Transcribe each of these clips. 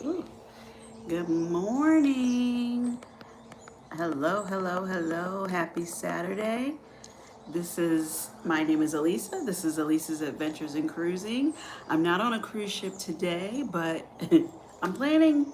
Ooh. Good morning. Hello, hello, hello. Happy Saturday. My name is Alisa. This is Alisa's Adventures in Cruising. I'm not on a cruise ship today, but I'm planning.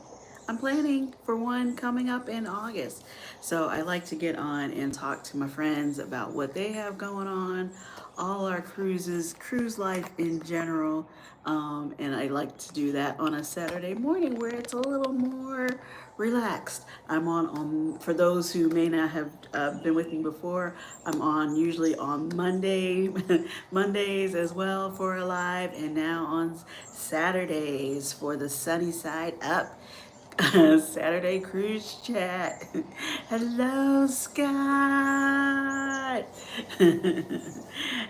I'm planning for one coming up in August. So I like to get on and talk to my friends about what they have going on, all our cruises, cruise life in general. And I like to do that on a Saturday morning where it's a little more relaxed. I'm on for those who may not have been with me before, I'm on usually on Mondays as well for a live, and now on Saturdays for the Sunny Side Up. Saturday Cruise Chat. Hello, Scott.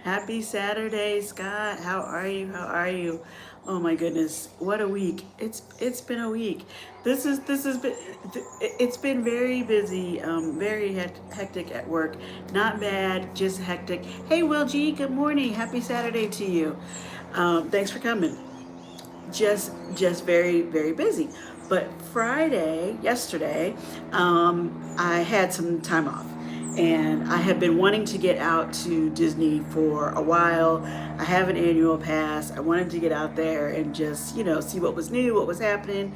Happy Saturday, Scott. How are you? How are you? Oh my goodness, what a week! It's been a week. This has been it's been very busy, very hectic at work. Not bad, just hectic. Hey, Will G. Good morning. Happy Saturday to you. Thanks for coming. Just very busy. But yesterday, I had some time off, and I have been wanting to get out to Disney for a while. I have an annual pass. I wanted to get out there and just see what was new, what was happening,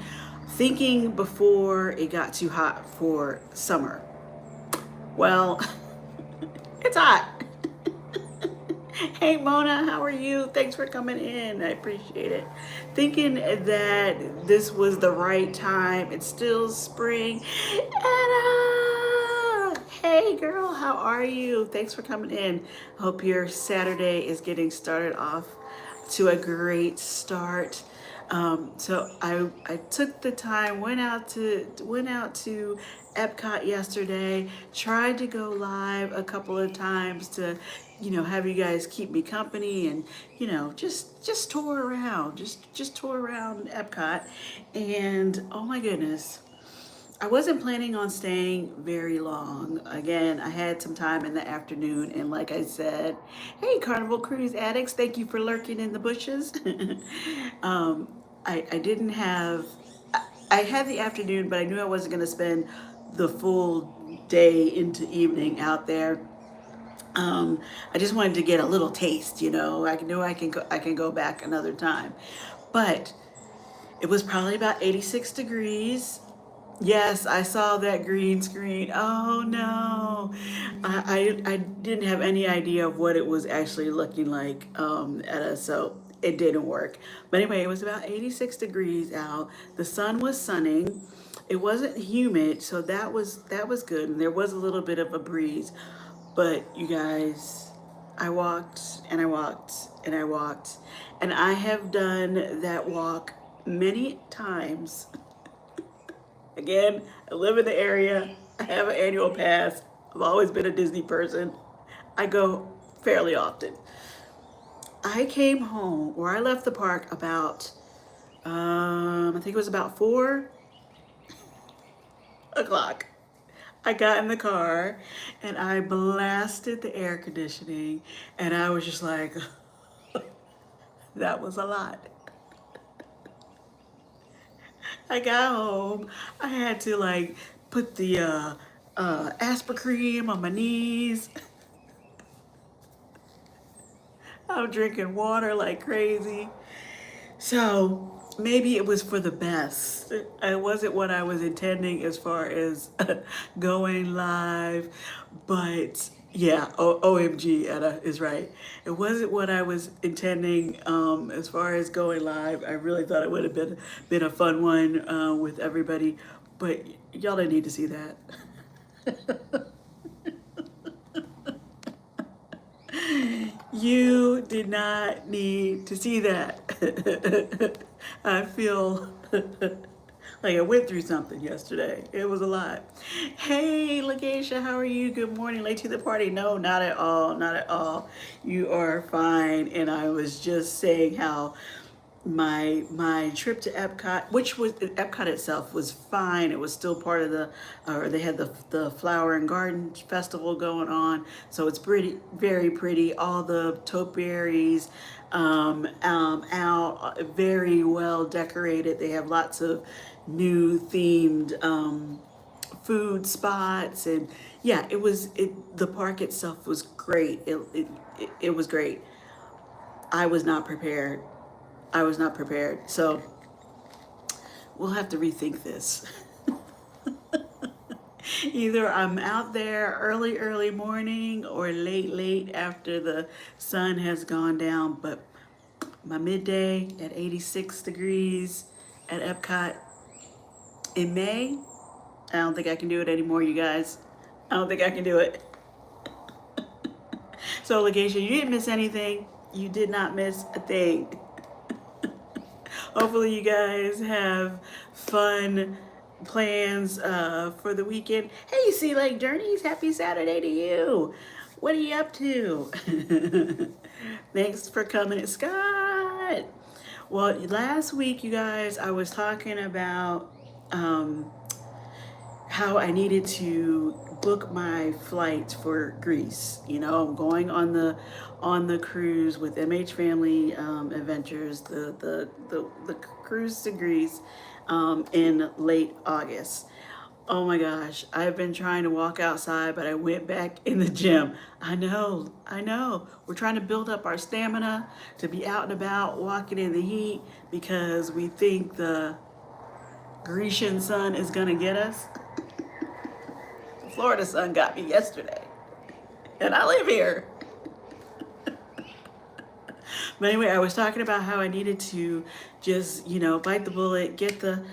thinking before it got too hot for summer. Well, it's hot. Hey Mona, how are you? Thanks for coming in. I appreciate it. Thinking that this was the right time. It's still spring. Anna! Hey girl, how are you? Thanks for coming in. Hope your Saturday is getting started off to a great start. So I took the time, went out to Epcot yesterday, tried to go live a couple of times to, have you guys keep me company and, just tour around, just tour around Epcot. And oh my goodness, I wasn't planning on staying very long. Again, I had some time in the afternoon, and like I said, hey, Carnival Cruise addicts, thank you for lurking in the bushes. um, I didn't have, I had the afternoon, but I knew I wasn't going to spend the full day into evening out there. I just wanted to get a little taste, I knew I can go back another time, but it was probably about 86 degrees. Yes, I saw that green screen. Oh no. I didn't have any idea of what it was actually looking like at us, so it didn't work. But anyway, it was about 86 degrees out. The sun was sunning. It wasn't humid, so that was good. And there was a little bit of a breeze. But you guys, I walked and I walked and I walked, and I have done that walk many times. Again, I live in the area. I have an annual pass. I've always been a Disney person. I go fairly often. I came home, or I left the park about, I think it was about 4 o'clock. I got in the car and I blasted the air conditioning, and I was just like, that was a lot. I got home. I had to like put the Aspercreme on my knees. I'm drinking water like crazy. So maybe it was for the best. It wasn't what I was intending as far as going live, but yeah, OMG, Etta is right. It wasn't what I was intending as far as going live. I really thought it would have been a fun one with everybody, but y'all didn't need to see that. You did not need to see that. I feel like I went through something yesterday. It was a lot. Hey, Lakeisha, how are you? Good morning. Late to the party? No, not at all. Not at all. You are fine. And I was just saying how my trip to Epcot, which was Epcot itself was fine. It was still part of the, or they had the Flower and Garden Festival going on, so it's pretty, very pretty. All the topiaries out, very well decorated. They have lots of new themed food spots, and yeah, the park itself was great. It was great. I was not prepared. I was not prepared. So we'll have to rethink this. Either I'm out there early, early morning or late, late after the sun has gone down. But my midday at 86 degrees at Epcot in May, I don't think I can do it anymore, you guys. I don't think I can do it. So, Legation, you didn't miss anything. You did not miss a thing. Hopefully you guys have fun plans for the weekend. Hey, Sea Lake Journeys, happy Saturday to you. What are you up to? Thanks for coming, Scott. Well, last week, you guys, I was talking about how I needed to book my flight for Greece. You know, I'm going on the cruise with MH Family Adventures, the cruise to Greece in late August. Oh my gosh, I've been trying to walk outside, but I went back in the gym. I know, I know. We're trying to build up our stamina to be out and about, walking in the heat, because we think the Grecian sun is gonna get us. The Florida sun got me yesterday, and I live here. But anyway, I was talking about how I needed to just, you know, bite the bullet, get the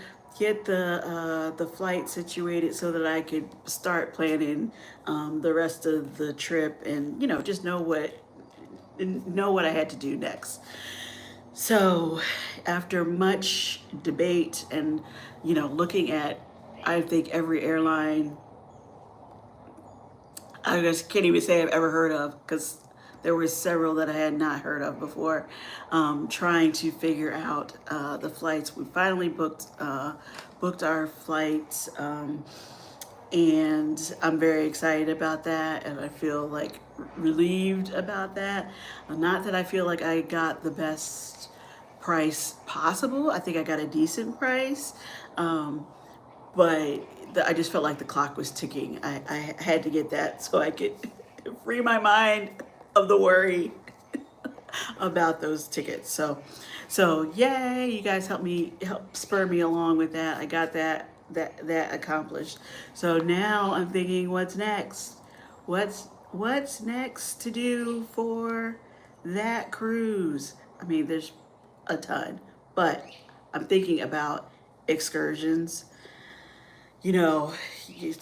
flight situated so that I could start planning the rest of the trip, and you know, just know what I had to do next. So, after much debate and, you know, looking at, I think, every airline, I just can't even say I've ever heard of, because there were several that I had not heard of before, trying to figure out the flights. We finally booked our flights, and I'm very excited about that, and I feel like relieved about that. Not that I feel like I got the best price possible. I think I got a decent price, but I just felt like the clock was ticking. I had to get that so I could free my mind of the worry about those tickets. So yay, you guys help spur me along with that. I got that accomplished. So now I'm thinking, what's next? What's next to do for that cruise? I mean, there's a ton, but I'm thinking about excursions. You know,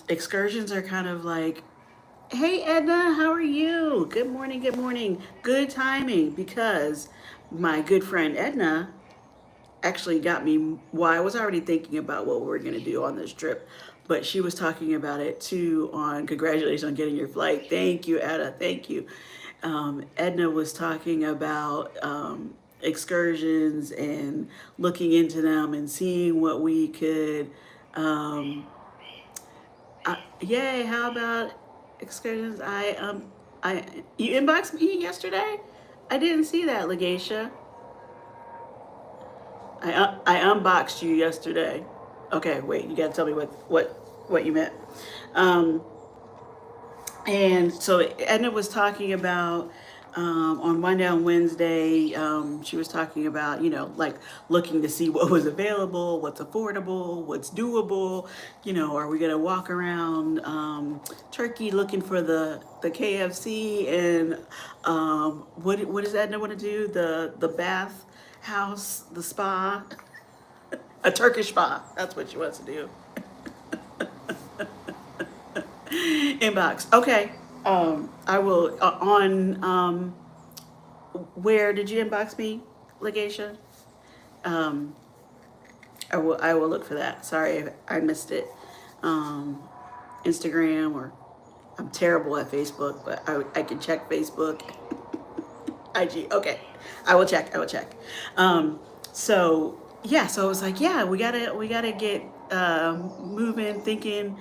excursions are kind of like, hey Edna, how are you? Good morning, good morning. Good timing, because my good friend Edna actually got me, well, I was already thinking about what we were going to do on this trip, but she was talking about it too. On congratulations on getting your flight. Thank you, Edna. Thank you. Edna was talking about excursions and looking into them and seeing what we could. Yay! How about excursions? I you inboxed me yesterday. I didn't see that, Legacia. I unboxed you yesterday. Okay, wait. You gotta tell me what you meant. Um, and so Edna was talking about on Monday and Wednesday. She was talking about, you know, like looking to see what was available, what's affordable, what's doable. You know, are we gonna walk around Turkey looking for the KFC, and what does Edna want to do? The bath house, the spa, a Turkish spa. That's what she wants to do. Inbox. Okay. I will on where did you inbox me, Legacia? Um, I will look for that. Sorry if I missed it. Instagram, or I'm terrible at Facebook, but I can check Facebook. IG. Okay. I will check. So yeah, so I was like, yeah, we gotta get moving, thinking,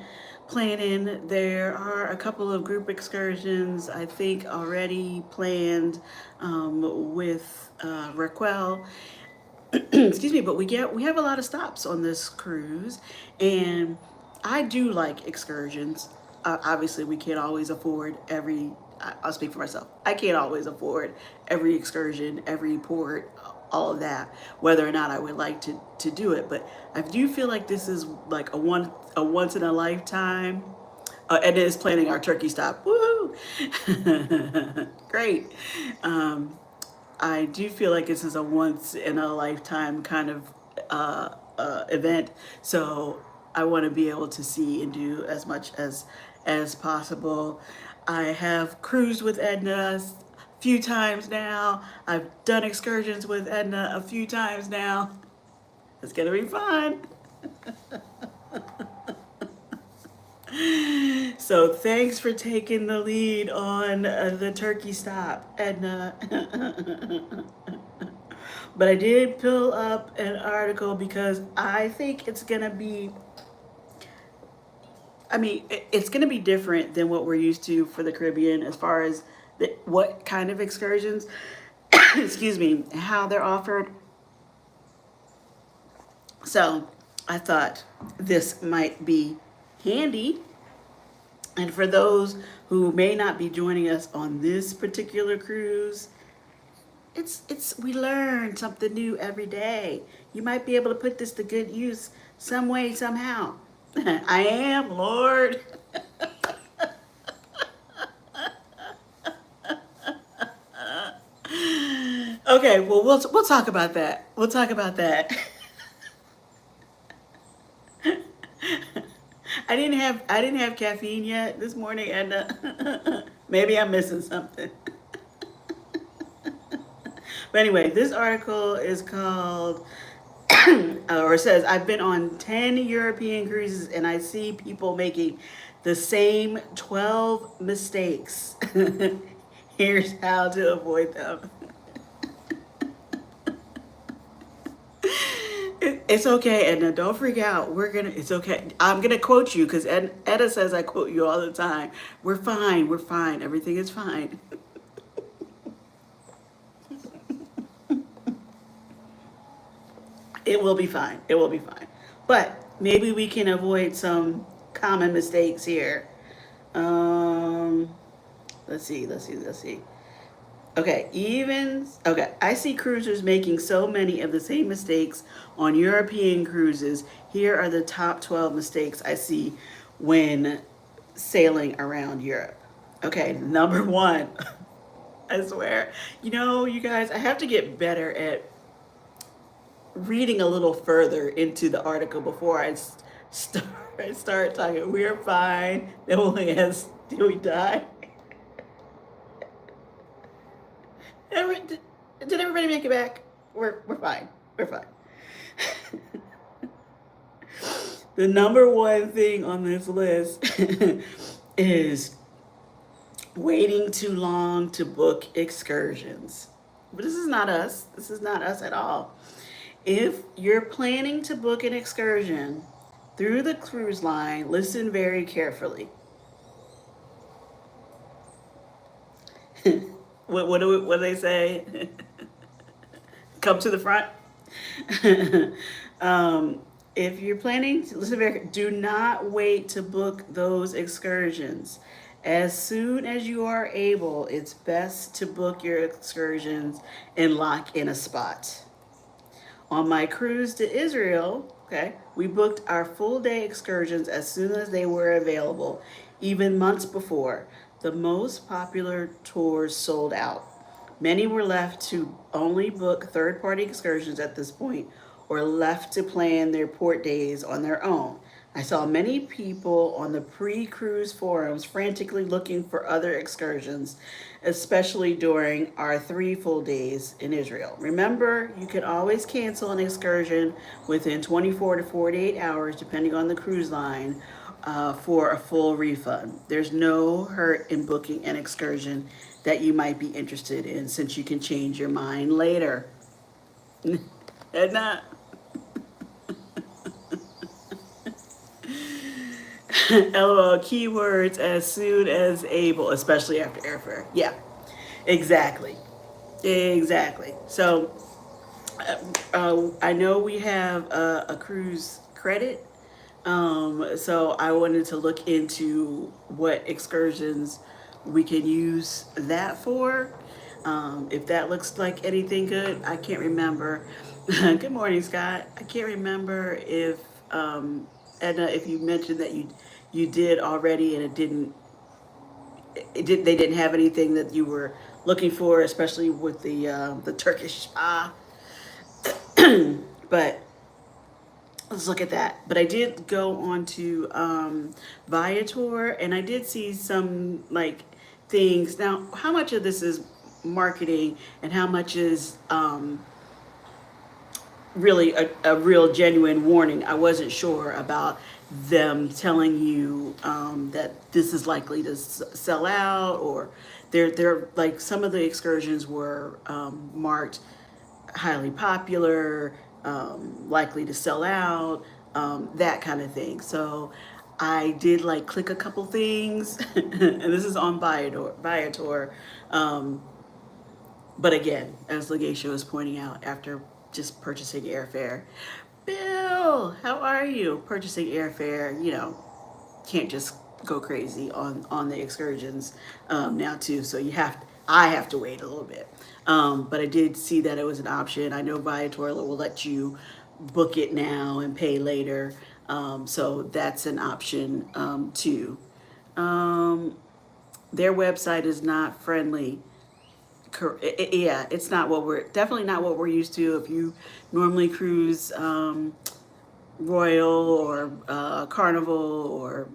planning. There are a couple of group excursions I think already planned with Raquel. Excuse me, but we have a lot of stops on this cruise, and I do like excursions. Obviously, we can't always afford every. I'll speak for myself. I can't always afford every excursion, every port, all of that. Whether or not I would like to do it, but I do feel like this is like a once in a lifetime. And it is planning our turkey stop. Woohoo! Great. Um, I do feel like this is a once in a lifetime kind of event. So I want to be able to see and do as much as possible. I have cruised with Edna a few times now. I've done excursions with Edna a few times now. It's gonna be fun. So thanks for taking the lead on the turkey stop, Edna. But I did pull up an article because I think it's going to be, I mean, it's going to be different than what we're used to for the Caribbean as far as what kind of excursions, excuse me, how they're offered. So I thought this might be handy. And for those who may not be joining us on this particular cruise, it's we learn something new every day. You might be able to put this to good use some way, somehow. I am, Lord. Okay, well we'll talk about that. We'll talk about that. I didn't have caffeine yet this morning, and maybe I'm missing something. But anyway, this article is called or says, I've been on 10 European cruises and I see people making the same 12 mistakes. Here's how to avoid them. It's okay, Edna. Don't freak out. It's okay. I'm gonna quote you because Edna says I quote you all the time. We're fine. We're fine. Everything is fine. It will be fine. It will be fine. But maybe we can avoid some common mistakes here. Um, let's see. Okay. I see cruisers making so many of the same mistakes on European cruises. Here are the top 12 mistakes I see when sailing around Europe. Okay, number one, I swear. You guys, I have to get better at reading a little further into the article before start start talking. We're fine. Then we'll ask, did we die? Did everybody make it back? We're fine. We're fine. The number one thing on this list is waiting too long to book excursions. But this is not us. This is not us at all. If you're planning to book an excursion through the cruise line, listen very carefully. What do they say? Come to the front. If you're planning to listen very, do not wait to book those excursions. As soon as you are able, it's best to book your excursions and lock in a spot. On my cruise to Israel, okay, we booked our full day excursions as soon as they were available, even months before. The most popular tours sold out. Many were left to only book third party excursions at this point or left to plan their port days on their own. I saw many people on the pre cruise forums frantically looking for other excursions, especially during our 3 full days in Israel. Remember, you can always cancel an excursion within 24 to 48 hours, depending on the cruise line, for a full refund. There's no hurt in booking an excursion that you might be interested in since you can change your mind later. And not LOL keywords as soon as able, especially after airfare. Yeah, exactly. Exactly. So I know we have a cruise credit. So I wanted to look into what excursions we can use that for. If that looks like anything good, I can't remember. Good morning, Scott. I can't remember if Edna, if you mentioned that you did already and they didn't have anything that you were looking for, especially with the Turkish spa. But let's look at that. But I did go on to Viator, and I did see some like things. Now, how much of this is marketing and how much is really a real genuine warning? I wasn't sure about them telling you that this is likely to sell out, or they're like some of the excursions were marked highly popular, likely to sell out, that kind of thing. So I did like click a couple things, and this is on Viator. But again, as Legacia was pointing out, after just purchasing airfare, Bill, how are you? Purchasing airfare, can't just go crazy on the excursions now too. So I have to wait a little bit. But I did see that it was an option. I know Viator will let you book it now and pay later. So that's an option too. Um, their website is not friendly. Yeah, it's not what we're definitely not what we're used to. If you normally cruise Royal or Carnival or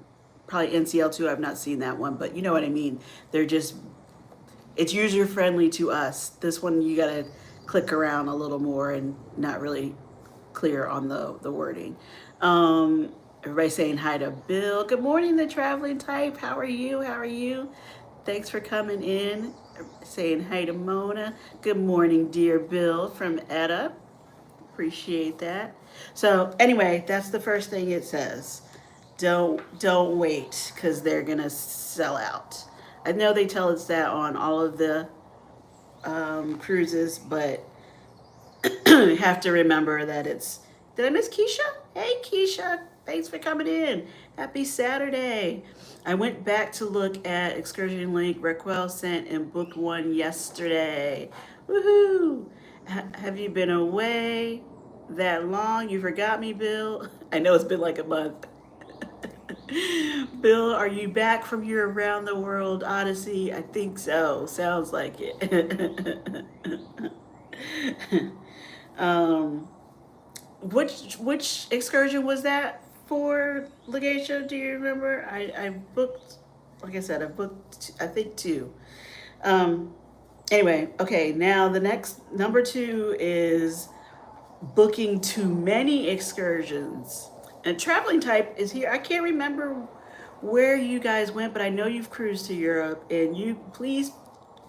probably NCL too. I've not seen that one, but you know what I mean. They're just it's user friendly to us. This one you gotta click around a little more and not really clear on the wording. Everybody saying hi to Bill. Good morning, the traveling type. How are you? How are you? Thanks for coming in. Saying hi to Mona. Good morning, dear Bill from Etta. Appreciate that. So anyway, that's the first thing it says. Don't wait because they're gonna sell out. I know they tell us that on all of the cruises, but have to remember that it's. Did I miss Keisha? Hey Keisha, thanks for coming in. Happy Saturday. I went back to look at excursion link Raquel sent and booked one yesterday. Woohoo! Have you been away that long? You forgot me, Bill? I know it's been like a month. Bill, are you back from your around the world odyssey? I think so. Sounds like it. um, which excursion was that for, Legacia? Do you remember? I booked, like I said, I booked I think two. Um, anyway, okay. Now the next number two is booking too many excursions. And traveling type is here. I can't remember where you guys went, but I know you've cruised to Europe, and you please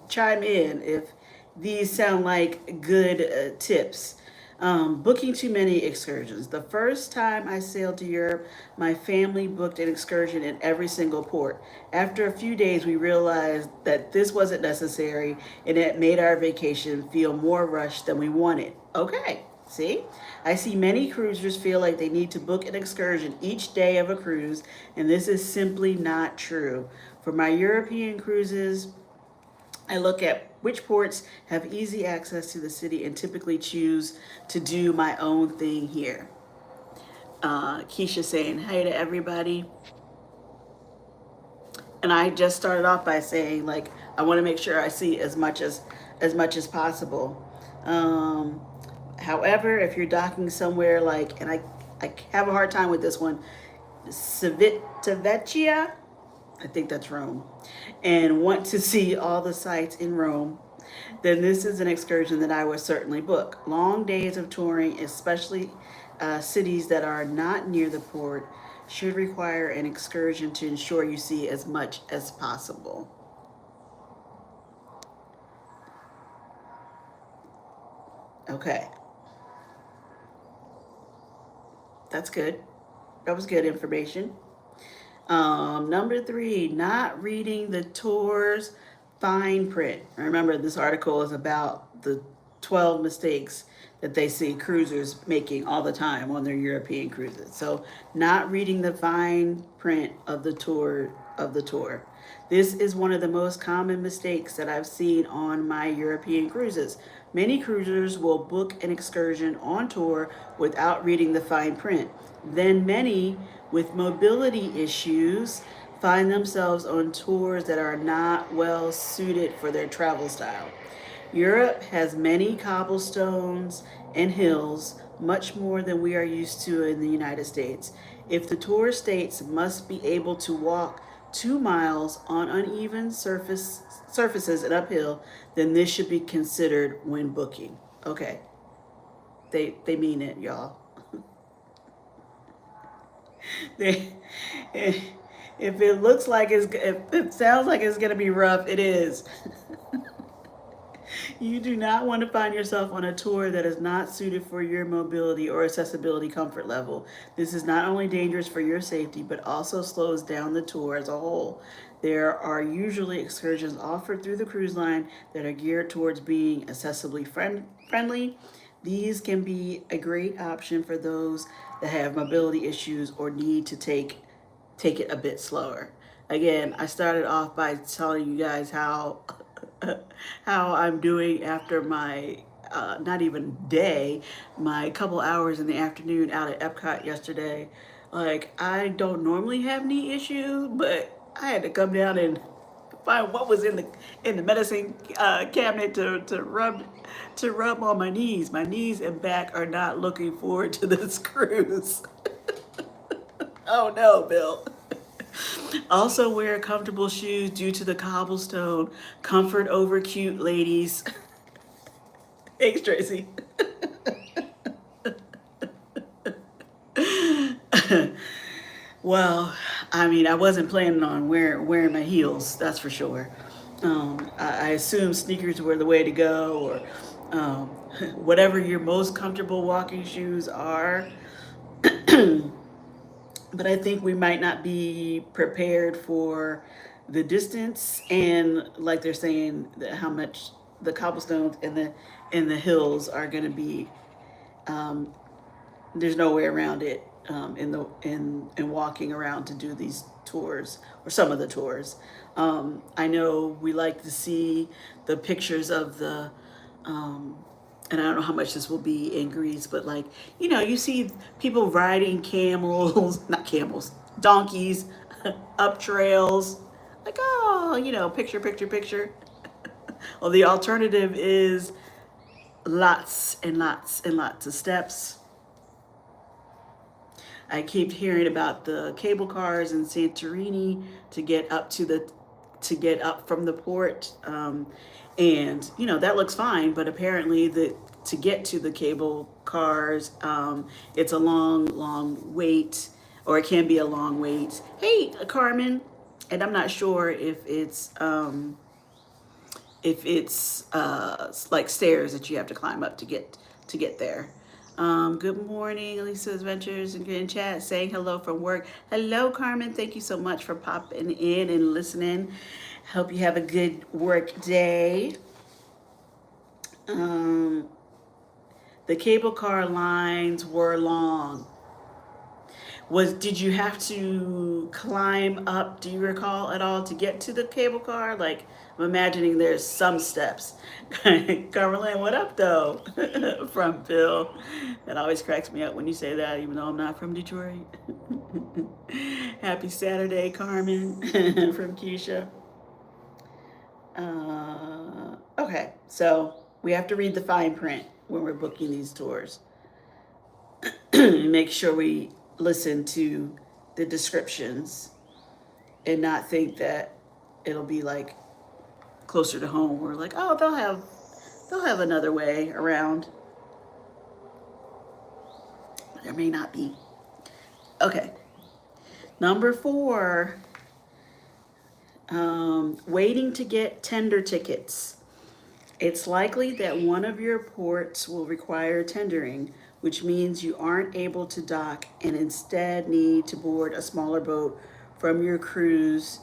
chime in if these sound like good tips. Booking too many excursions. The first time I sailed to Europe, my family booked an excursion in every single port. After a few days, we realized that this wasn't necessary and it made our vacation feel more rushed than we wanted. Okay, see? I see many cruisers feel like they need to book an excursion each day of a cruise, and this is simply not true. For my European cruises, I look at which ports have easy access to the city and typically choose to do my own thing here. Keisha saying hey to everybody. And I just started off by saying like I want to make sure I see as much as possible. Um, However, if you're docking somewhere like, and I have a hard time with this one, Civitavecchia, I think that's Rome, and want to see all the sights in Rome, then this is an excursion that I would certainly book. Long days of touring, especially cities that are not near the port, should require an excursion to ensure you see as much as possible. Okay. That's good. That was good information. Number three, not reading the tour's fine print. Remember, this article is about the 12 mistakes that they see cruisers making all the time on their European cruises. So, not reading the fine print of the tour. This is one of the most common mistakes that I've seen on my European cruises. Many cruisers will book an excursion on tour without reading the fine print. Then many with mobility issues find themselves on tours that are not well suited for their travel style. Europe has many cobblestones and hills, much more than we are used to in the United States. If the tour states must be able to walk 2 miles on uneven surfaces and uphill, then this should be considered when booking. Okay, they mean it, y'all. They, if it looks like if it sounds like it's gonna be rough, it is. You do not want to find yourself on a tour that is not suited for your mobility or accessibility comfort level. This is not only dangerous for your safety, but also slows down the tour as a whole. There are usually excursions offered through the cruise line that are geared towards being accessibly friendly. These can be a great option for those that have mobility issues or need to take it a bit slower. Again, I started off by telling you guys how how I'm doing after my not even day, my couple hours in the afternoon out at Epcot yesterday. Like, I don't normally have knee issues, but I had to come down and find what was in the medicine cabinet to rub on my knees. My knees and back are not looking forward to this cruise. Oh no, Bill. Also wear comfortable shoes due to the cobblestone. Comfort over cute, ladies. Thanks, Tracy. Well, I mean, I wasn't planning on wearing my heels, that's for sure. I assume sneakers were the way to go, or whatever your most comfortable walking shoes are. But I think we might not be prepared for the distance and, like they're saying, how much the cobblestones and the hills are going to be. Um, there's no way around it in walking around to do these tours or some of the tours. I know we like to see the pictures of the and I don't know how much this will be in Greece, but like, you see people riding camels, not camels, donkeys, up trails. Like, oh, picture, picture, picture. Well, the alternative is lots and lots and lots of steps. I keep hearing about the cable cars in Santorini to get up from the port, and that looks fine. But apparently, to get to the cable cars, it's a long, long wait, or it can be a long wait. Hey, Carmen, and I'm not sure if it's like stairs that you have to climb up to get there. Good morning, Alisa's Ventures in chat, saying hello from work. Hello, Carmen. Thank you so much for popping in and listening. Hope you have a good work day. The cable car lines were long. Did you have to climb up, do you recall at all, to get to the cable car? Like, I'm imagining there's some steps. Carmelyn, what up though? From Phil. That always cracks me up when you say that, even though I'm not from Detroit. Happy Saturday, Carmen. From Keisha. Okay, so we have to read the fine print when we're booking these tours. Make sure we listen to the descriptions and not think that it'll be like closer to home. We're like, oh, they'll have another way around. There may not be. Okay. Number 4, waiting to get tender tickets. It's likely that one of your ports will require tendering, which means you aren't able to dock and instead need to board a smaller boat from your cruise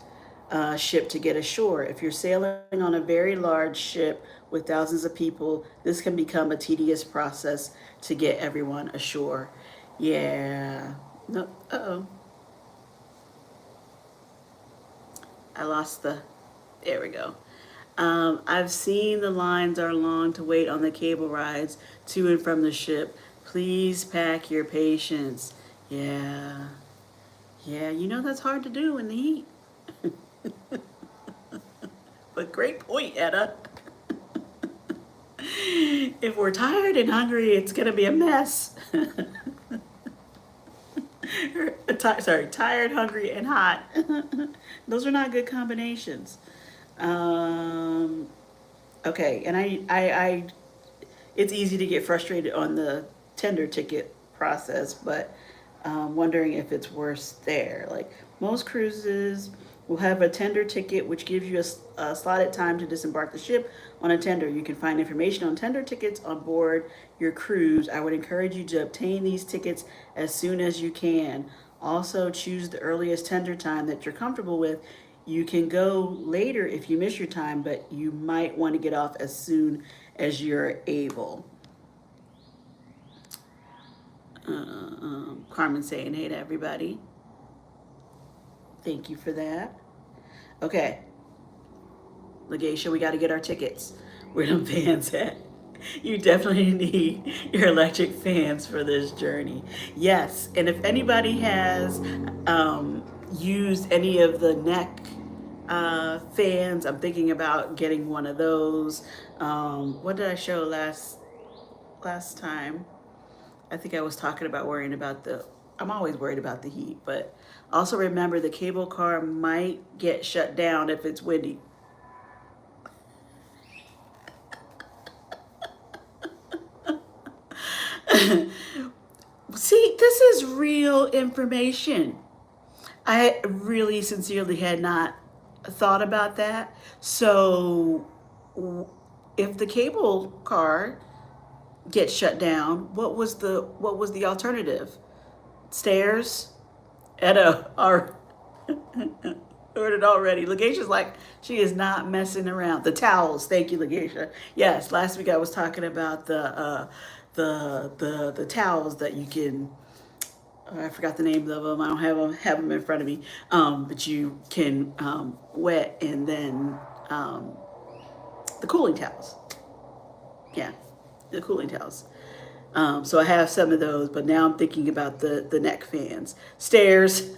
ship to get ashore. If you're sailing on a very large ship with thousands of people, this can become a tedious process to get everyone ashore. Yeah. No. Uh-oh. I lost the. There we go. I've seen the lines are long to wait on the cable rides to and from the ship. Please pack your patience. Yeah. Yeah, you know that's hard to do in the heat. But great point, Etta. If we're tired and hungry, it's going to be a mess. Sorry, tired, hungry, and hot. Those are not good combinations. Um, okay, and it's easy to get frustrated on the tender ticket process, but wondering if it's worse there. Like most cruises will have a tender ticket, which gives you a slotted time to disembark the ship on a tender. You can find information on tender tickets on board your cruise. I would encourage you to obtain these tickets as soon as you can. Also, choose the earliest tender time that you're comfortable with. You can go later if you miss your time, but you might want to get off as soon as you're able. Carmen saying hey to everybody. Thank you for that. Okay, Legacia, we got to get our tickets. Where them fans at? You definitely need your electric fans for this journey. Yes, and if anybody has used any of the neck fans, I'm thinking about getting one of those. What did I show last time? I think I was talking about worrying about I'm always worried about the heat, but also remember the cable car might get shut down if it's windy. See, this is real information. I really sincerely had not thought about that. So if the cable car gets shut down, what was the alternative? Stairs? Etta ordered already. Legacia's like, she is not messing around. The towels, thank you, Legacia. Yes, last week I was talking about the towels that you can. I forgot the names of them. I don't have them in front of me. But you can wet and then the cooling towels. Yeah, the cooling towels. So I have some of those, but now I'm thinking about the neck fans. Stairs.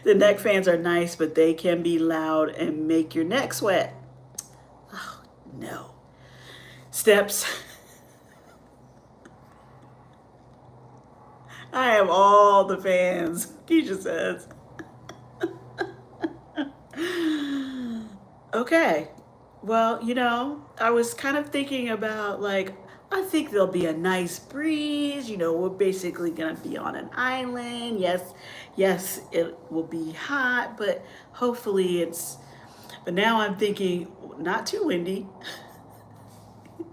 The neck fans are nice, but they can be loud and make your neck sweat. Oh, no. Steps. I have all the fans, Keisha says. Okay. Well, I was kind of thinking about like, I think there'll be a nice breeze. We're basically going to be on an island. Yes, it will be hot, but hopefully but now I'm thinking not too windy.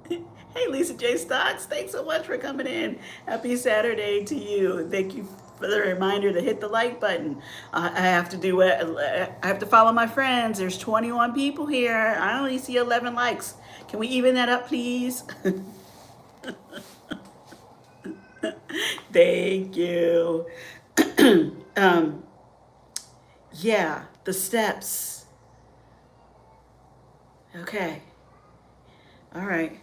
Hey, Lisa J. Stocks, thanks so much for coming in. Happy Saturday to you. And thank you for the reminder to hit the like button. I have to follow my friends. There's 21 people here. I only see 11 likes. Can we even that up, please? Thank you. Yeah, the steps. Okay. All right.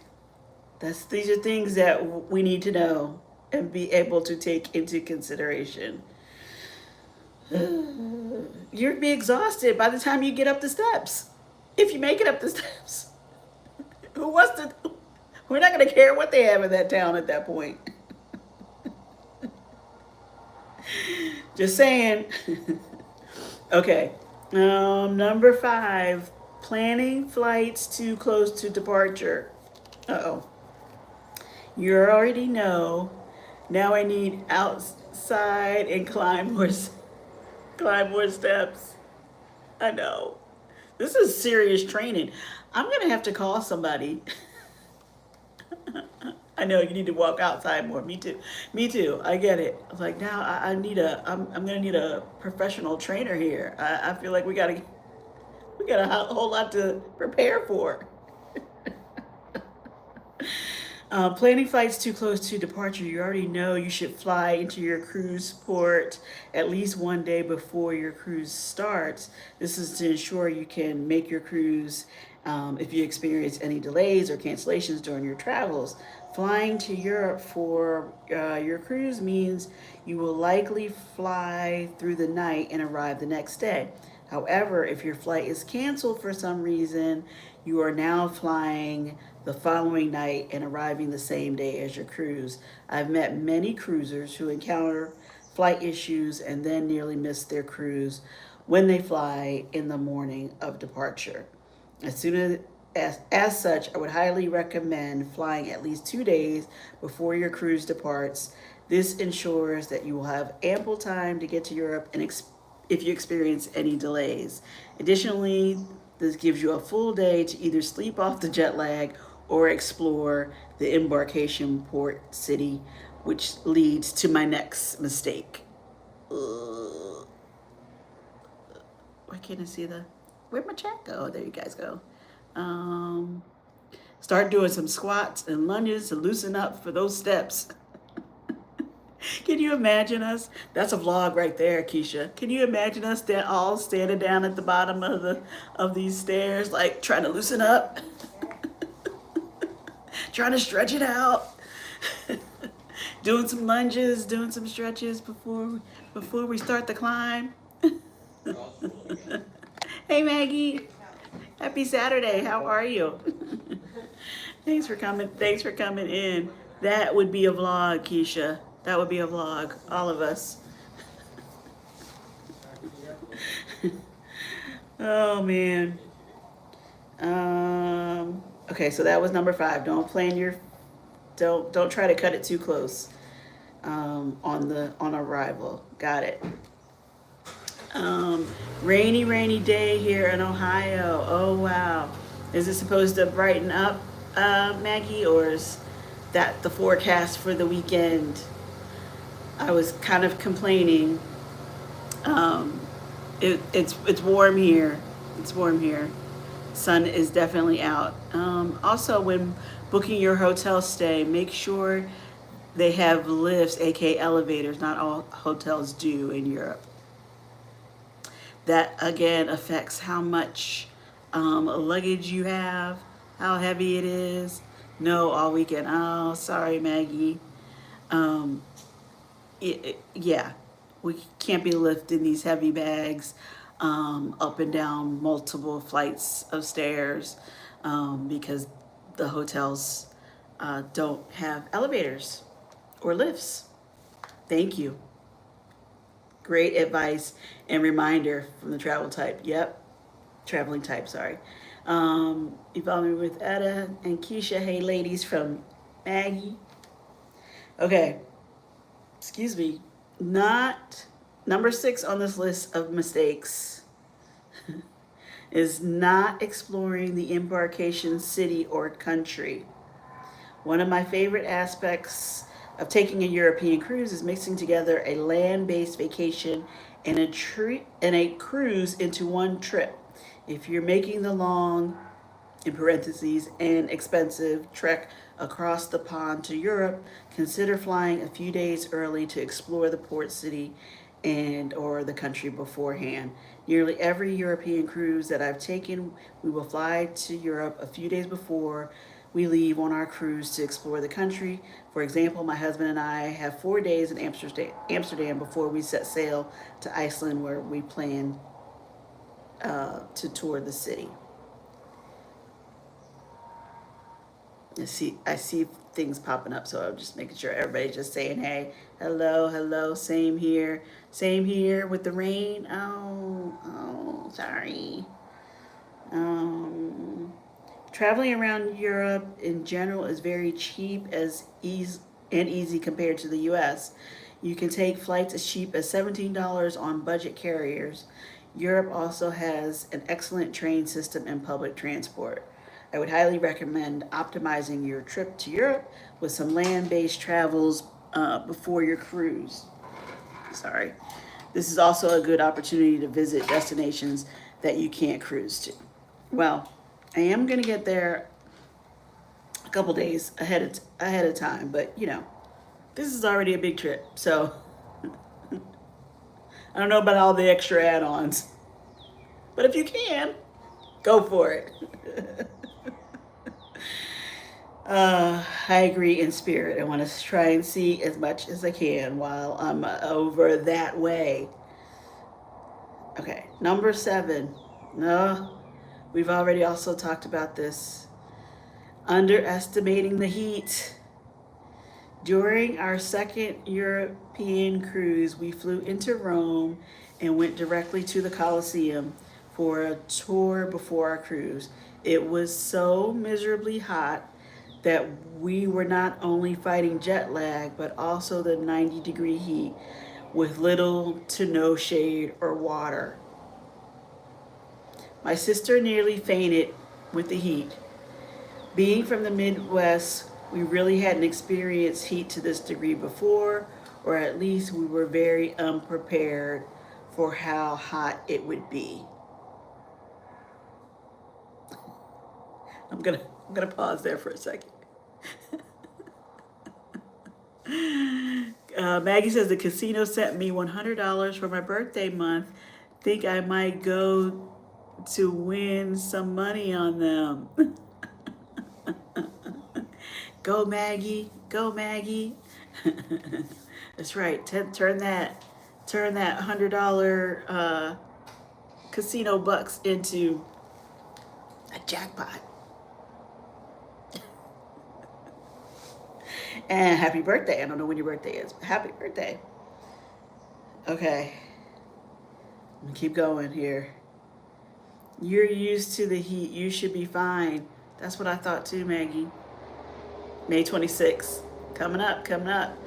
These are things that we need to know and be able to take into consideration. You'll be exhausted by the time you get up the steps. If you make it up the steps. Who wants to? We're not going to care what they have in that town at that point. Just saying. Okay. Number 5, planning flights too close to departure. Uh-oh. You already know. Now I need outside and climb more steps. I know. This is serious training. I'm going to have to call somebody. I know you need to walk outside more. Me too. Me too. I get it. I was like, now I need I'm gonna need a professional trainer here. I feel like we got a whole lot to prepare for. Planning flights too close to departure, you already know you should fly into your cruise port at least one day before your cruise starts. This is to ensure you can make your cruise if you experience any delays or cancellations during your travels. Flying to Europe for your cruise means you will likely fly through the night and arrive the next day. However, if your flight is canceled for some reason, you are now flying the following night and arriving the same day as your cruise. I've met many cruisers who encounter flight issues and then nearly miss their cruise when they fly in the morning of departure. As soon as such, I would highly recommend flying at least 2 days before your cruise departs. This ensures that you will have ample time to get to Europe and if you experience any delays. Additionally, this gives you a full day to either sleep off the jet lag or explore the embarkation port city, which leads to my next mistake. Why can't I see where'd my chat go? There you guys go. Um, Start doing some squats and lunges to loosen up for those steps. Can you imagine us? That's a vlog right there, Keisha. Can you imagine us all standing down at the bottom of these stairs, like trying to loosen up, trying to stretch it out, doing some lunges, doing some stretches before we start the climb? Hey Maggie, happy Saturday. How are you? Thanks for coming. Thanks for coming in. That would be a vlog, Keisha. That would be a vlog. All of us. Oh man. Okay, so that was number 5. Don't try to cut it too close on arrival. Got it. Rainy day here in Ohio. Oh wow. Is it supposed to brighten up, Maggie, or is that the forecast for the weekend? I was kind of complaining. Um, it's warm here. It's warm here. Sun is definitely out. Also, when booking your hotel stay, make sure they have lifts, aka elevators. Not all hotels do in Europe. That again affects how much luggage you have, how heavy it is. No, all weekend. Oh, sorry, Maggie. Um, yeah, we can't be lifting these heavy bags up and down multiple flights of stairs because the hotels don't have elevators or lifts. Thank you. Great advice and reminder from the traveling type, sorry. You follow me with Etta and Keisha. Hey, ladies, from Maggie. Okay, excuse me. Not number 6 on this list of mistakes is not exploring the embarkation city or country. One of my favorite aspects of taking a European cruise is mixing together a land-based vacation and a cruise into one trip. If you're making the long, in parentheses, and expensive trek across the pond to Europe, consider flying a few days early to explore the port city and or the country beforehand. Nearly every European cruise that I've taken, we will fly to Europe a few days before we leave on our cruise to explore the country. For example, my husband and I have 4 days in Amsterdam before we set sail to Iceland, where we plan to tour the city. I see things popping up, so I'm just making sure everybody's just saying, hey, hello, same here with the rain. Oh, sorry. Traveling around Europe in general is very cheap and easy compared to the US. You can take flights as cheap as $17 on budget carriers. Europe also has an excellent train system and public transport. I would highly recommend optimizing your trip to Europe with some land-based travels before your cruise. Sorry. This is also a good opportunity to visit destinations that you can't cruise to. Well, I am going to get there a couple days ahead of time, but this is already a big trip, so I don't know about all the extra add-ons. But if you can, go for it. I agree in spirit. I want to try and see as much as I can while I'm over that way. Okay, number 7. No, we've already also talked about this. Underestimating the heat. During our second European cruise, we flew into Rome and went directly to the Colosseum for a tour before our cruise. It was so miserably hot that we were not only fighting jet lag, but also the 90-degree heat with little to no shade or water. My sister nearly fainted with the heat. Being from the Midwest, we really hadn't experienced heat to this degree before, or at least we were very unprepared for how hot it would be. I'm gonna pause there for a second. Maggie says the casino sent me $100 for my birthday month. Think I might go to win some money on them. Go Maggie, go Maggie. That's right. Turn that $100 casino bucks into a jackpot. And happy birthday. I don't know when your birthday is, but happy birthday. Okay. I'm gonna keep going here. You're used to the heat. You should be fine. That's what I thought too, Maggie. May 26th. Coming up, coming up.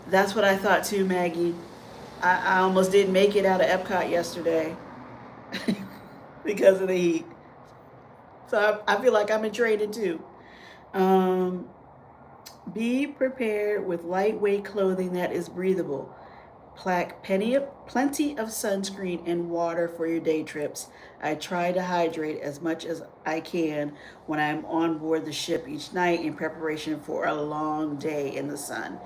That's what I thought too, Maggie. I almost didn't make it out of Epcot yesterday because of the heat. So I feel like I'm in training too. Um, be prepared with lightweight clothing that is breathable. Plenty of sunscreen and water for your day trips. I try to hydrate as much as I can when I'm on board the ship each night in preparation for a long day in the sun.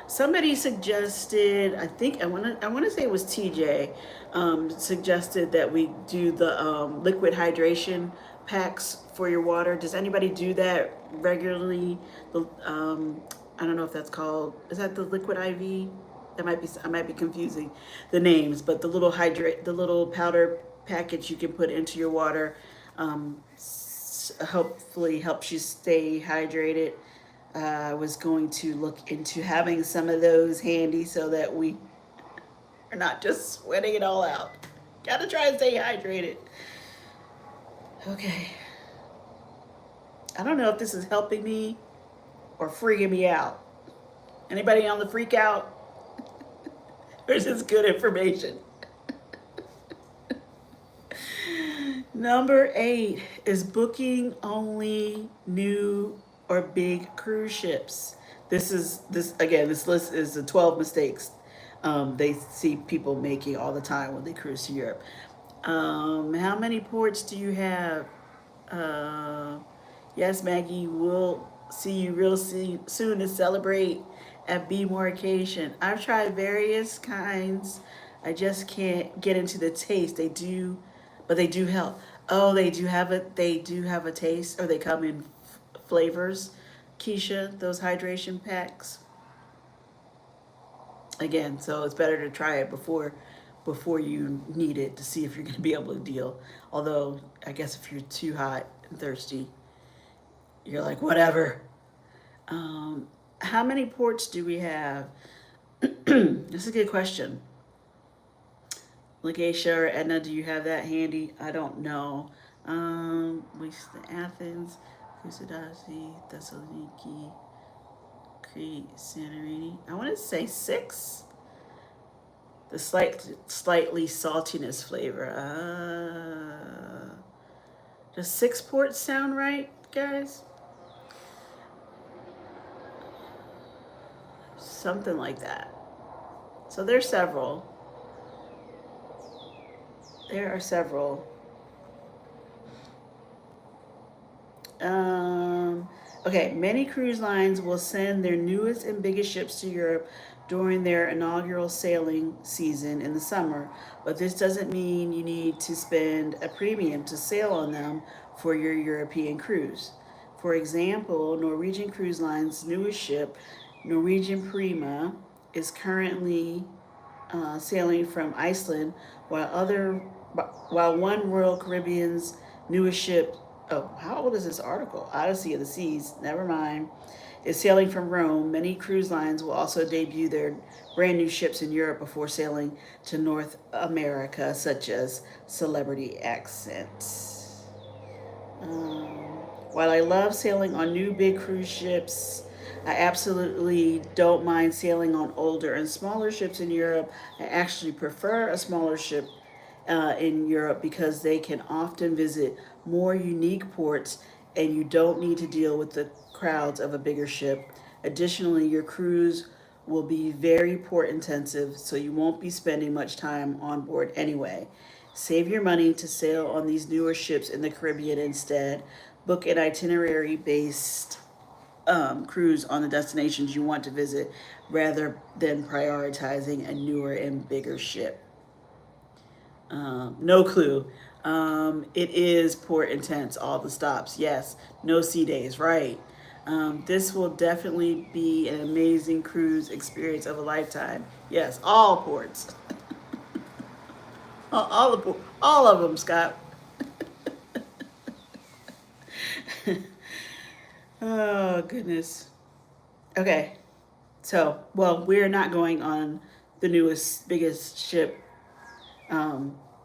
Somebody suggested, I want to say it was TJ, suggested that we do the liquid hydration packs for your water. Does anybody do that regularly? I don't know if that's called. Is that the liquid IV? I might be confusing the names, but the little powder package you can put into your water, hopefully helps you stay hydrated. I was going to look into having some of those handy so that we are not just sweating it all out. Gotta try and stay hydrated. Okay. I don't know if this is helping me or freaking me out. Anybody on the freak out? Or is this good information? Number 8 is booking only new or big cruise ships. This list is the 12 mistakes they see people making all the time when they cruise to Europe. How many ports do you have? Uh, yes, Maggie, we'll see you real soon to celebrate at B Morcation. I've tried various kinds. I just can't get into the taste. But they do help. Oh, they do have it. They do have a taste, or they come in flavors. Keisha, those hydration packs. Again, so it's better to try it before you need it to see if you're going to be able to deal. Although I guess if you're too hot and thirsty, you're like whatever. How many ports do we have? This is a good question. Lakeisha or Edna, do you have that handy? I don't know. We Athens, Kusadasi, Thessaloniki, Crete, Santorini. I want to say 6. The slightly saltiness flavor. Does 6 ports sound right, guys? Something like that. So there's several. There are several. Okay, many cruise lines will send their newest and biggest ships to Europe during their inaugural sailing season in the summer, but this doesn't mean you need to spend a premium to sail on them for your European cruise. For example, Norwegian Cruise Line's newest ship, Norwegian Prima, is currently sailing from Iceland, while other while one Royal Caribbean's newest ship, oh, how old is this article? Odyssey of the Seas, never mind, is sailing from Rome. Many cruise lines will also debut their brand new ships in Europe before sailing to North America, such as Celebrity Accent. While I love sailing on new big cruise ships, I absolutely don't mind sailing on older and smaller ships in Europe. I actually prefer a smaller ship in Europe because they can often visit more unique ports and you don't need to deal with the crowds of a bigger ship. Additionally, your cruise will be very port intensive, so you won't be spending much time on board anyway. Save your money to sail on these newer ships in the Caribbean instead. Book an itinerary based cruise on the destinations you want to visit rather than prioritizing a newer and bigger ship. No clue. It is port intense, all the stops. Yes, no sea days, right. This will definitely be an amazing cruise experience of a lifetime. Yes, all ports. All of them, Scott. Oh, goodness. Okay, so, well, we're not going on the newest, biggest ship.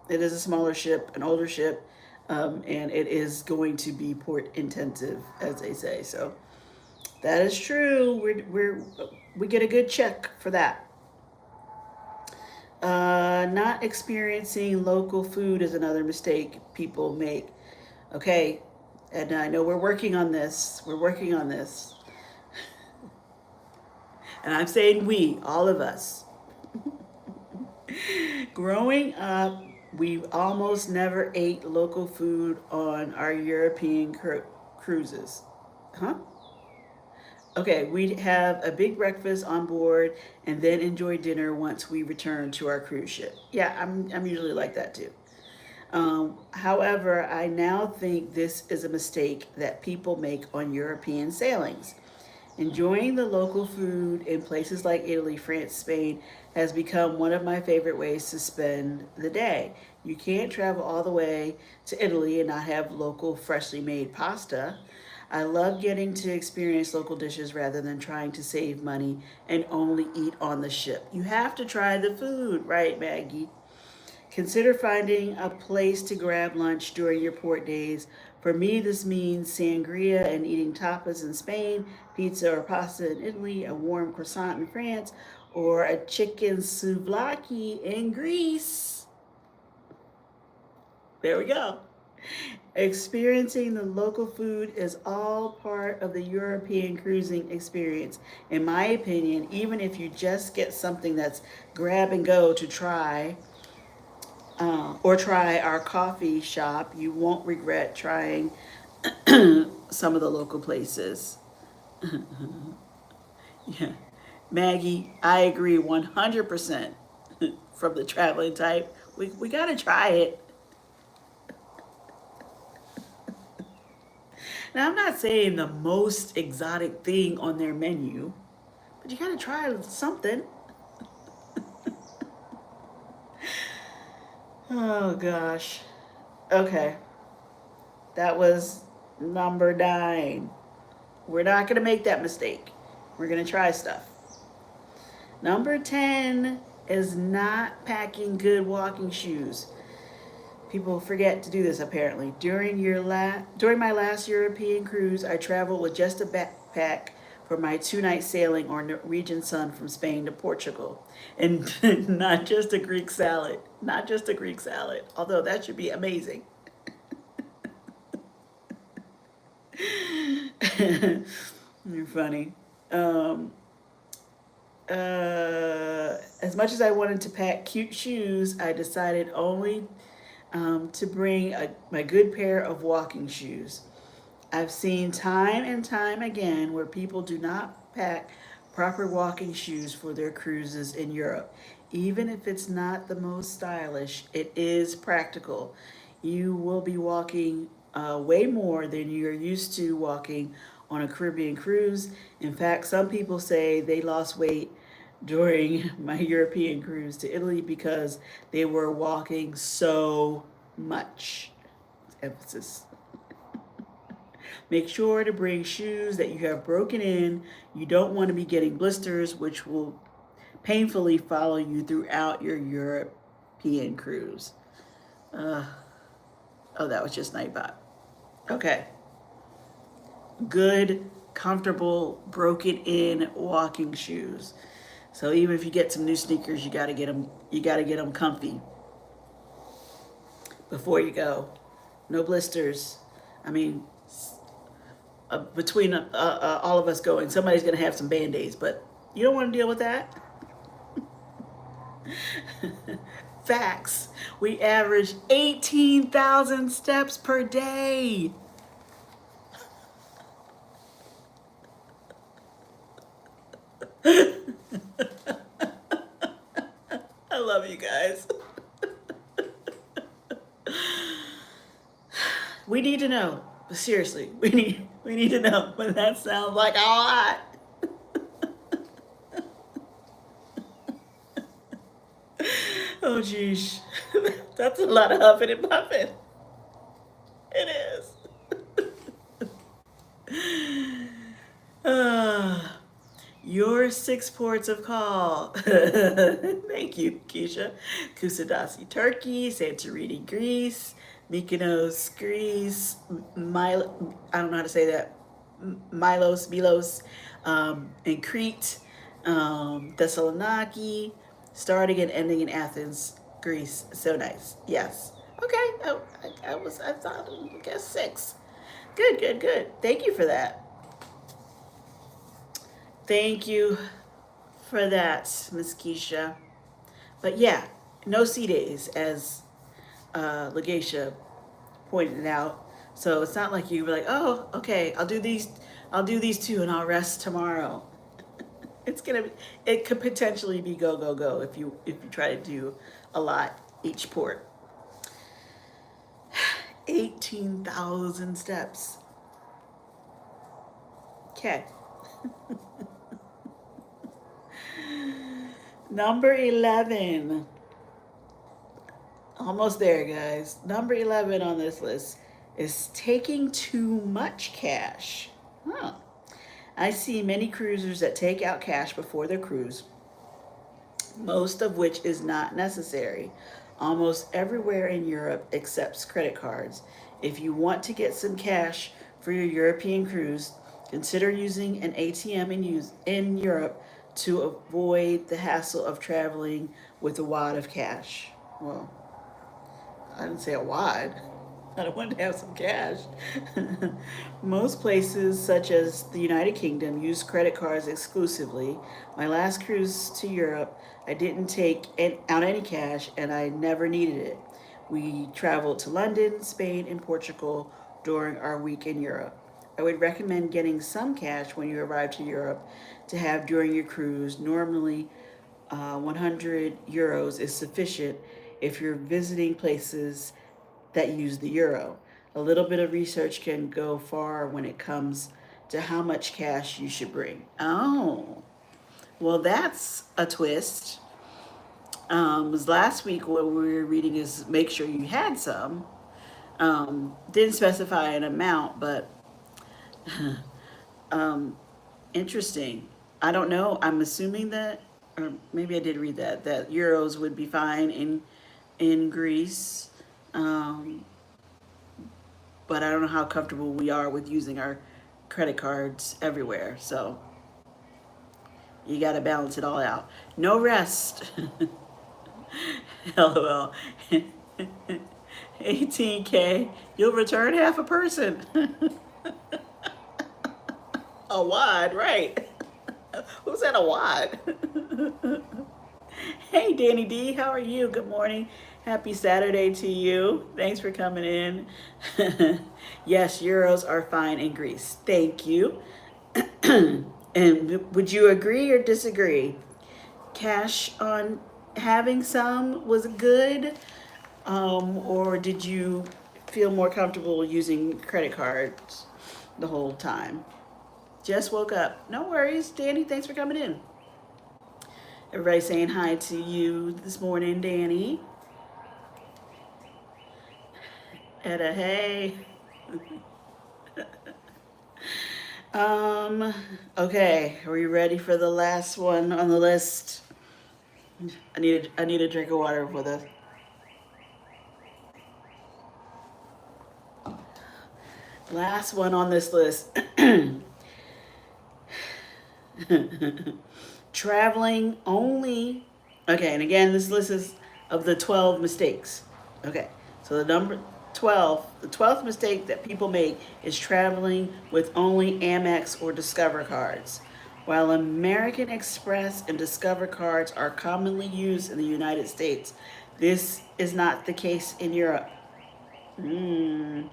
It is a smaller ship, an older ship, and it is going to be port intensive, as they say. So that is true. We get a good check for that. Not experiencing local food is another mistake people make. Okay, and I know we're working on this. We're working on this. And I'm saying we, all of us. Growing up, we almost never ate local food on our European cruises. Huh? Okay, we'd have a big breakfast on board and then enjoy dinner once we return to our cruise ship. Yeah, I'm usually like that too. However, I now think this is a mistake that people make on European sailings. Enjoying the local food in places like Italy, France, Spain has become one of my favorite ways to spend the day. You can't travel all the way to Italy and not have local, freshly made pasta. I love getting to experience local dishes rather than trying to save money and only eat on the ship. You have to try the food, right, Maggie? Consider finding a place to grab lunch during your port days. For me, this means sangria and eating tapas in Spain, pizza or pasta in Italy, a warm croissant in France, or a chicken souvlaki in Greece. There we go. Experiencing the local food is all part of the European cruising experience. In my opinion, even if you just get something that's grab and go to try, or try our coffee shop, you won't regret trying some of the local places. Yeah. Maggie, I agree 100% from the traveling type. We got to try it. Now, I'm not saying the most exotic thing on their menu, but you got to try something. Oh, gosh. Okay. That was number 9. We're not going to make that mistake. We're going to try stuff. Number 10 is not packing good walking shoes. People forget to do this apparently. During my last European cruise, I traveled with just a backpack for my 2-night sailing on Norwegian Sun from Spain to Portugal. And not just a Greek salad. Not just a Greek salad, although that should be amazing. You're funny. Um, as much as I wanted to pack cute shoes, I decided only to bring my good pair of walking shoes. I've seen time and time again where people do not pack proper walking shoes for their cruises in Europe. Even if it's not the most stylish, it is practical. You will be walking way more than you're used to walking on a Caribbean cruise. In fact, some people say they lost weight during my European cruise to Italy because they were walking so much. Emphasis. Make sure to bring shoes that you have broken in. You don't want to be getting blisters, which will painfully follow you throughout your European cruise. Uh, oh, that was just Nightbot. Okay. Good, comfortable, broken in walking shoes. So even if you get some new sneakers, you got to get them. You got to get them comfy before you go. No blisters. I mean, between all of us going, somebody's going to have some band-aids, but you don't want to deal with that. Facts. We average 18,000 steps per day. I love you guys. We need to know. Seriously, we need to know. But that sounds like a lot. Oh geez, that's a lot of huffing and puffing. It is. Your six ports of call. Thank you, Keisha. Kusadasi, Turkey. Santorini, Greece. Mykonos, Greece. I don't know how to say that. Milos, and Crete. Thessaloniki. Starting and ending in Athens, Greece. So nice. Yes. Okay. I thought, I guess six. Good, good, good. Thank you for that. Thank you for that, Miss Keisha. But yeah, no C days, as Legacia pointed out. So it's not like you were like, oh, okay, I'll do these two, and I'll rest tomorrow. It could potentially be go go go if you try to do a lot each port. 18,000 steps. Okay. Number 11. Almost there, guys. Number 11 on this list is taking too much cash. Huh. I see many cruisers that take out cash before their cruise, most of which is not necessary. Almost everywhere in Europe accepts credit cards. If you want to get some cash for your European cruise, consider using an ATM in Europe to avoid the hassle of traveling with a wad of cash. Well, I didn't say a wad. I wanted to have some cash. Most places, such as the United Kingdom, use credit cards exclusively. My last cruise to Europe, I didn't take out any cash and I never needed it. We traveled to London, Spain, and Portugal during our week in Europe. I would recommend getting some cash when you arrive to Europe to have during your cruise. Normally, 100 euros is sufficient if you're visiting places that use the euro. A little bit of research can go far when it comes to how much cash you should bring. Oh, well, that's a twist. Was last week what we were reading is make sure you had some. Didn't specify an amount, but interesting. I don't know. I'm assuming that, or maybe I did read that euros would be fine in Greece. Um, but I don't know how comfortable we are with using our credit cards everywhere. So you got to balance it all out. No rest. LOL. 18K. You'll return half a person. A wad, right? Who's at a wad? Hey, Danny D, how are you? Good morning. Happy Saturday to you. Thanks for coming in. Yes, euros are fine in Greece. Thank you. And would you agree or disagree? Cash on having some was good, or did you feel more comfortable using credit cards the whole time? Just woke up. No worries, Danny. Thanks for coming in. Everybody saying hi to you this morning, Danny. Etta, hey. Um, okay, are we ready for the last one on the list? I need a drink of water for the last one on this list. Traveling only. Okay, and again, this list is of the 12 mistakes. Okay, so the number 12, the 12th mistake that people make is traveling with only Amex or Discover cards. While American Express and Discover cards are commonly used in the United States, this is not the case in Europe. You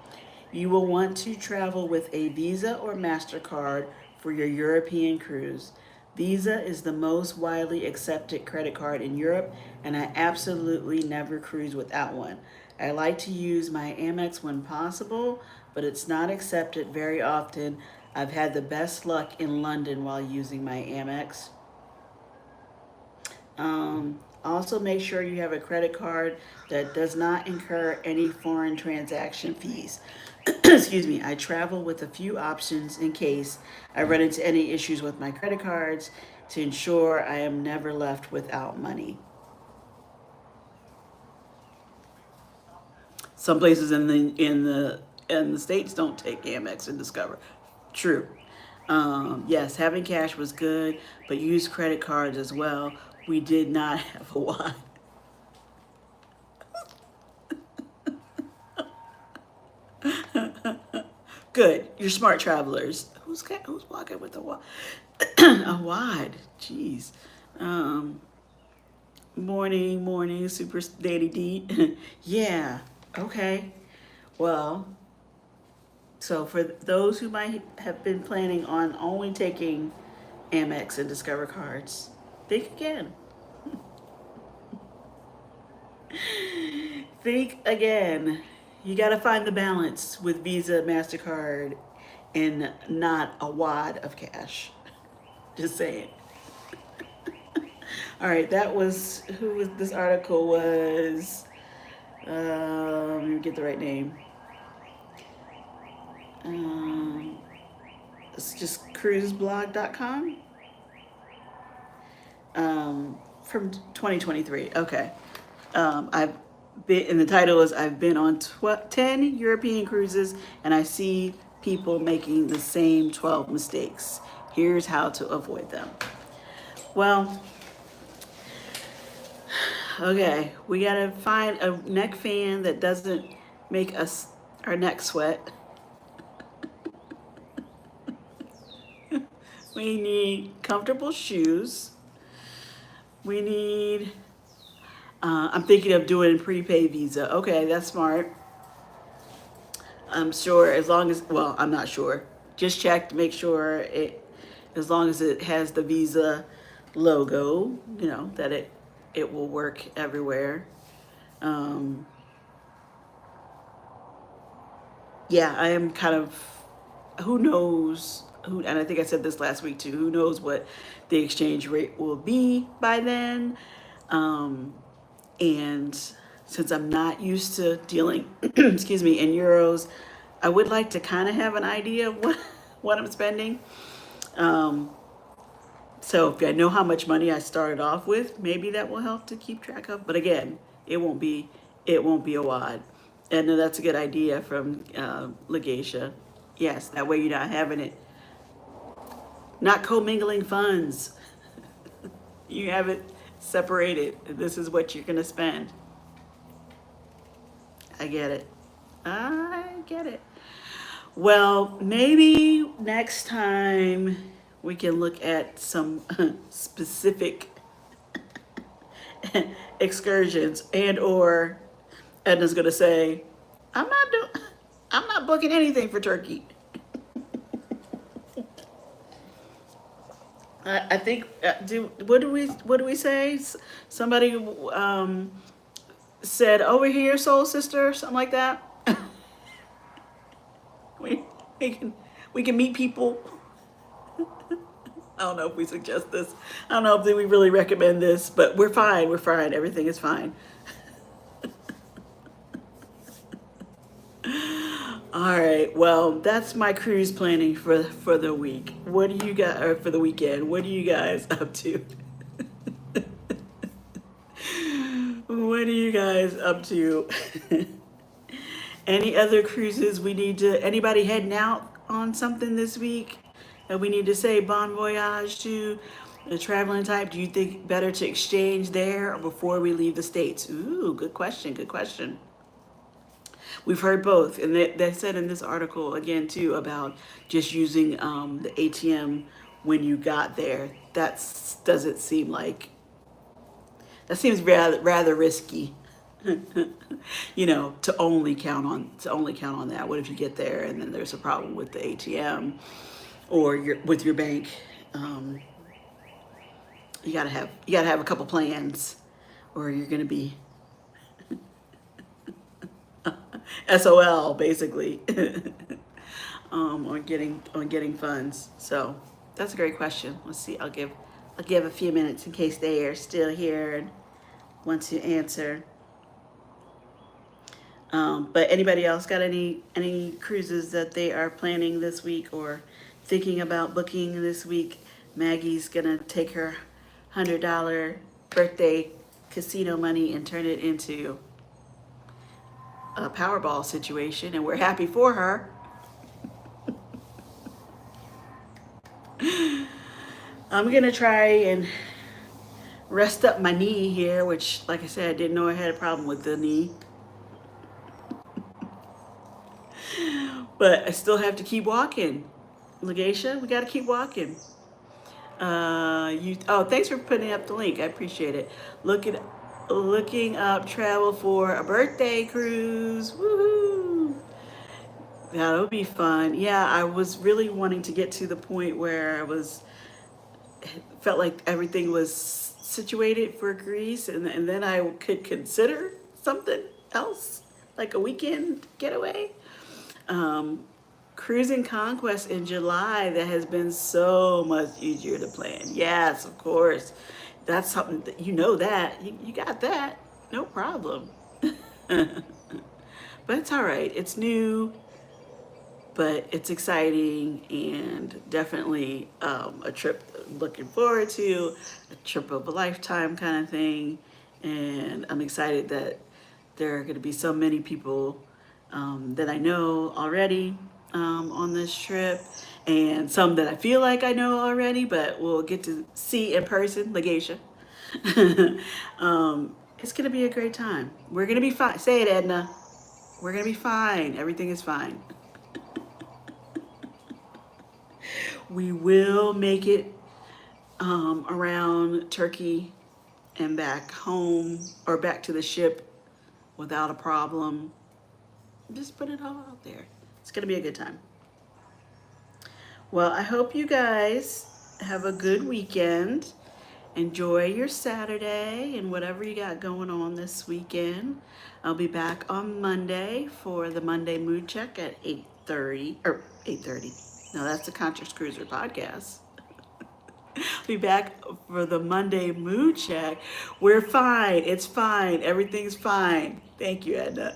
will want to travel with a Visa or MasterCard for your European cruise. Visa is the most widely accepted credit card in Europe, and I absolutely never cruise without one. I like to use my Amex when possible, but it's not accepted very often. I've had the best luck in London while using my Amex. Also, make sure you have a credit card that does not incur any foreign transaction fees. Excuse me, I travel with a few options in case I run into any issues with my credit cards to ensure I am never left without money. Some places in the states don't take Amex and Discover. True. Yes, having cash was good, but use credit cards as well. We did not have a why. Good. You're smart travelers. Who's walking with a wad? A wad. Jeez. Um, morning, super daddy D. Yeah. Okay. Well, so for those who might have been planning on only taking Amex and Discover cards, think again. Think again. You got to find the balance with Visa, MasterCard, and not a wad of cash. Just saying. All right, that was who was this article was. Let me get the right name. It's just cruiseblog.com from 2023. Okay. I've been, and the title is I've been on 10 European cruises and I see people making the same 12 mistakes. Here's how to avoid them. Well, okay, we gotta find a neck fan that doesn't make us our neck sweat. We need comfortable shoes. We need, I'm thinking of doing prepaid Visa. Okay, that's smart. I'm sure as long as, well, I'm not sure. Just check to make sure as long as it has the Visa logo, that it will work everywhere. Yeah, I am kind of, who knows, and I think I said this last week too, who knows what the exchange rate will be by then. And since I'm not used to dealing, excuse me, in euros, I would like to kind of have an idea of what I'm spending. So if I know how much money I started off with, maybe that will help to keep track of. But again, it won't be a wad. And that's a good idea from Legacia. Yes, that way you're not having it, not commingling funds. You have it separated. This is what you're gonna spend. I get it. I get it. Well, maybe next time we can look at some specific excursions, and or Edna's gonna say, I'm not doing, I'm not booking anything for Turkey. I think what do we say? Somebody said over here, soul sister, something like that. we we can we can meet people. I don't know if we suggest this. I don't know if we really recommend this, but we're fine. We're fine. Everything is fine. All right. Well, that's my cruise planning for the week. What do you got, or for the weekend? What are you guys up to? What are you guys up to? Any other cruises we need to? Anybody heading out on something this week that we need to say bon voyage to? The traveling type. Do you think better to exchange there or before we leave the states? Ooh, good question. Good question. We've heard both, and they said in this article again too about just using the ATM when you got there. That doesn't seem like, that seems rather risky. To only count on that. What if you get there and then there's a problem with the ATM or with your bank? Um, you gotta have a couple plans, or you're gonna be SOL basically. On getting funds. So that's a great question. Let's see. I'll give a few minutes in case they are still here and want to answer. But anybody else got any cruises that they are planning this week or thinking about booking this week? Maggie's gonna take her $100 birthday casino money and turn it into a Powerball situation, and we're happy for her. I'm gonna try and rest up my knee here, which, like I said, I didn't know I had a problem with the knee. But I still have to keep walking. Legacia, we gotta keep walking. Thanks for putting up the link. I appreciate it. Looking up travel for a birthday cruise. Woohoo! That'll be fun. Yeah, I was really wanting to get to the point where felt like everything was situated for Greece, and then I could consider something else, like a weekend getaway. Um, Cruising Conquest in July, that has been so much easier to plan. Yes, of course. That's something that you got that. No problem. But it's all right. It's new, but it's exciting and definitely a trip I'm looking forward to, a trip of a lifetime kind of thing. And I'm excited that there are going to be so many people that I know already on this trip, and some that I feel like I know already, but we'll get to see in person, Legacia. It's going to be a great time. We're going to be fine. Say it, Edna. We're going to be fine. Everything is fine. We will make it around Turkey and back home or back to the ship without a problem. Just put it all out there. It's going to be a good time. Well, I hope you guys have a good weekend. Enjoy your Saturday and whatever you got going on this weekend. I'll be back on Monday for the Monday Mood Check at 8:30, or 8:30. No, that's the Conscious Cruiser podcast. Be back for the Monday Mood Check. We're fine. It's fine. Everything's fine. Thank you, Edna.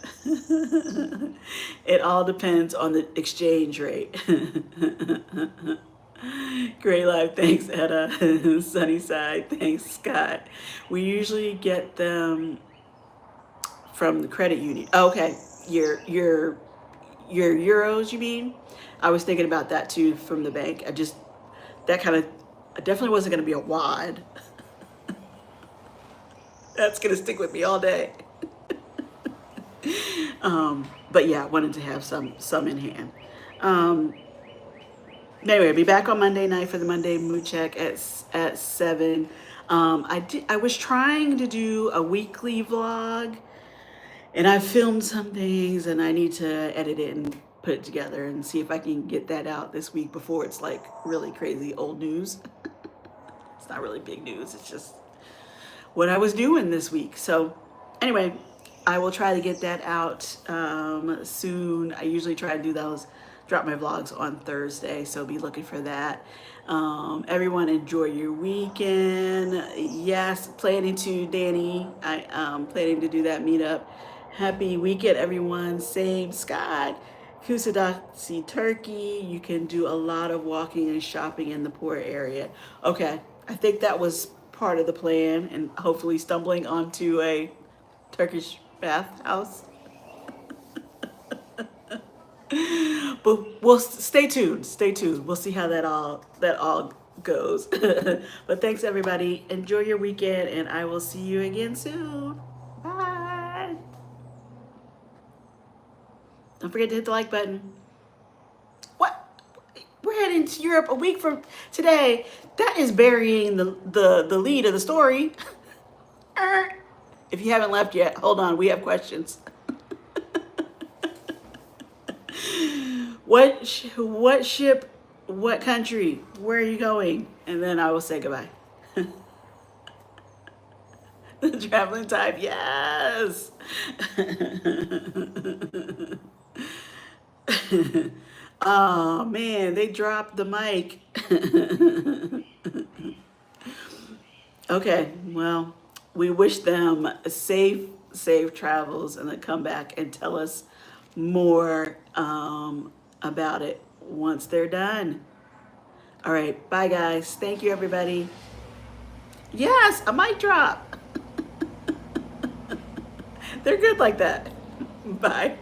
It all depends on the exchange rate. Great Life, thanks, Edda. Sunnyside, thanks, Scott. We usually get them from the credit union. Okay, your euros, you mean? I was thinking about that too from the bank. I definitely wasn't going to be a wad. That's going to stick with me all day. But yeah, I wanted to have some in hand. Um, anyway, I'll be back on Monday night for the Monday mood check at 7. I was trying to do a weekly vlog, and I filmed some things, and I need to edit it and put it together and see if I can get that out this week before it's like really crazy old news. It's not really big news. It's just what I was doing this week. So anyway, I will try to get that out soon. I usually try to do those, drop my vlogs on Thursday, so be looking for that. Everyone enjoy your weekend. Yes, planning to, Danny, planning to do that meetup. Happy weekend, everyone. Same Scott. Kusadasi Turkey. You can do a lot of walking and shopping in the poor area. Okay, I think that was part of the plan, and hopefully stumbling onto a Turkish bathhouse. But we'll stay tuned. Stay tuned. We'll see how that all goes. But thanks everybody. Enjoy your weekend, and I will see you again soon. Bye. Don't forget to hit the like button. What? We're heading to Europe a week from today. That is burying the lead of the story. If you haven't left yet, hold on. We have questions. What ship? What country? Where are you going? And then I will say goodbye. The traveling type, yes. Oh man, they dropped the mic. Okay, well, we wish them safe travels, and then come back and tell us more about it once they're done. All right, bye guys. Thank you, everybody. Yes, a mic drop. They're good like that. Bye.